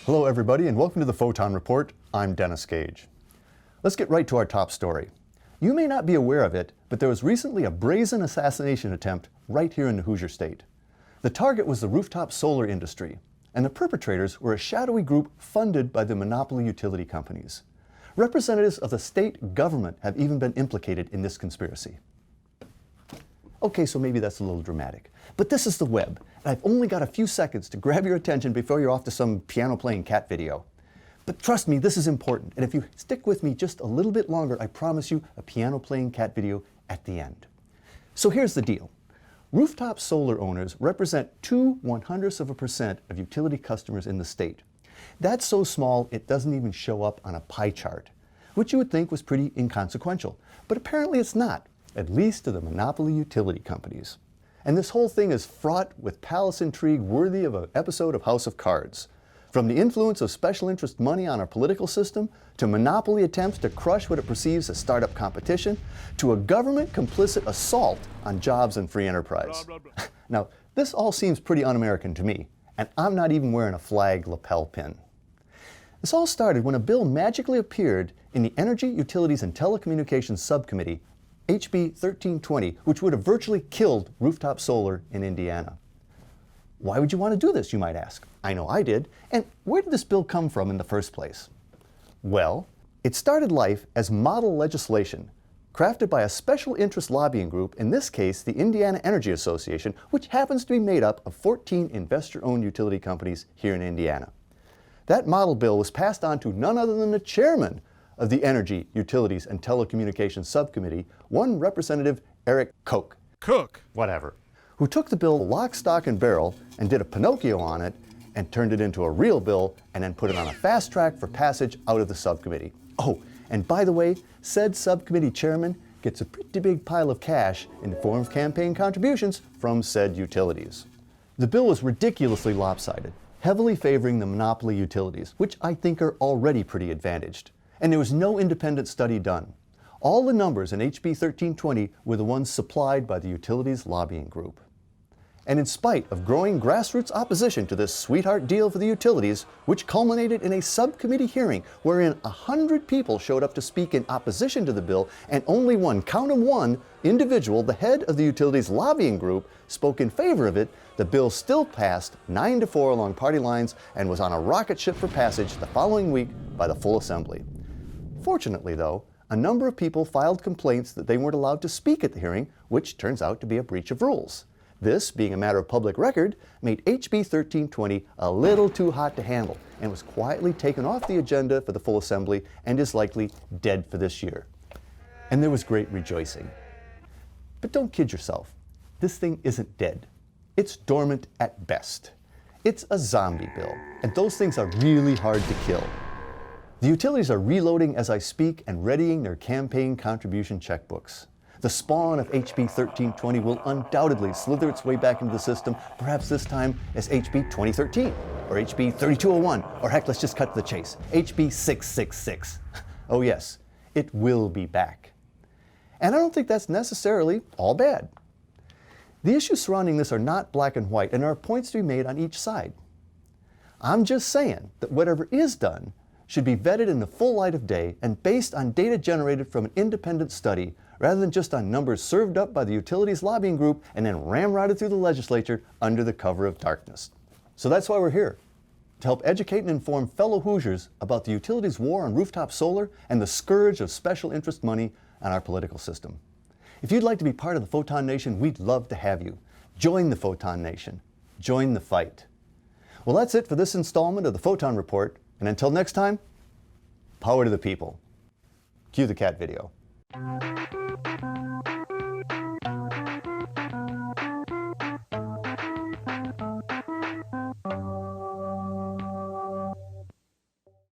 Hello everybody and welcome to the Fauxton Report. I'm Dennis Gage. Let's get right to our top story. You may not be aware of it, but there was recently a brazen assassination attempt right here in the Hoosier State. The target was the rooftop solar industry, and the perpetrators were a shadowy group funded by the monopoly utility companies. Representatives of the state government have even been implicated in this conspiracy. Okay, so maybe that's a little dramatic, but this is the web, and I've only got a few seconds to grab your attention before you're off to some piano-playing cat video. But trust me, this is important, and if you stick with me just a little bit longer, I promise you a piano-playing cat video at the end. So here's the deal. Rooftop solar owners represent 0.02% of utility customers in the state. That's so small it doesn't even show up on a pie chart, which you would think was pretty inconsequential, but apparently it's not, at least to the monopoly utility companies. And this whole thing is fraught with palace intrigue worthy of an episode of House of Cards. From the influence of special interest money on our political system, to monopoly attempts to crush what it perceives as startup competition, to a government complicit assault on jobs and free enterprise. Blah, blah, blah. Now, this all seems pretty un-American to me, and I'm not even wearing a flag lapel pin. This all started when a bill magically appeared in the Energy, Utilities, and Telecommunications Subcommittee, HB 1320, which would have virtually killed rooftop solar in Indiana. Why would you want to do this, you might ask? I know I did. And where did this bill come from in the first place? Well, it started life as model legislation, crafted by a special interest lobbying group, in this case the Indiana Energy Association, which happens to be made up of 14 investor-owned utility companies here in Indiana. That model bill was passed on to none other than the chairman of the Energy, Utilities, and Telecommunications Subcommittee, one Representative Eric Koch. Whatever. Who took the bill lock, stock, and barrel and did a Pinocchio on it and turned it into a real bill and then put it on a fast track for passage out of the subcommittee. Oh, and by the way, said subcommittee chairman gets a pretty big pile of cash in the form of campaign contributions from said utilities. The bill was ridiculously lopsided, heavily favoring the monopoly utilities, which I think are already pretty advantaged. And there was no independent study done. All the numbers in HB 1320 were the ones supplied by the utilities lobbying group. And in spite of growing grassroots opposition to this sweetheart deal for the utilities, which culminated in a subcommittee hearing wherein 100 people showed up to speak in opposition to the bill, and only one, count 'em one, individual, the head of the utilities lobbying group, spoke in favor of it, the bill still passed 9-4 along party lines and was on a rocket ship for passage the following week by the full assembly. Fortunately, though, a number of people filed complaints that they weren't allowed to speak at the hearing, which turns out to be a breach of rules. This, being a matter of public record, made HB 1320 a little too hot to handle and was quietly taken off the agenda for the full assembly and is likely dead for this year. And there was great rejoicing. But don't kid yourself. This thing isn't dead. It's dormant at best. It's a zombie bill, and those things are really hard to kill. The utilities are reloading as I speak and readying their campaign contribution checkbooks. The spawn of HB 1320 will undoubtedly slither its way back into the system, perhaps this time as HB 2013, or HB 3201, or heck, let's just cut to the chase, HB 666. Oh yes, it will be back. And I don't think that's necessarily all bad. The issues surrounding this are not black and white, and there are points to be made on each side. I'm just saying that whatever is done should be vetted in the full light of day and based on data generated from an independent study, rather than just on numbers served up by the utilities lobbying group and then ramrodded through the legislature under the cover of darkness. So that's why we're here, to help educate and inform fellow Hoosiers about the utilities' war on rooftop solar and the scourge of special interest money on our political system. If you'd like to be part of the Fauxton Nation, we'd love to have you. Join the Fauxton Nation. Join the fight. Well, that's it for this installment of the Fauxton Report. And until next time, power to the people. Cue the cat video.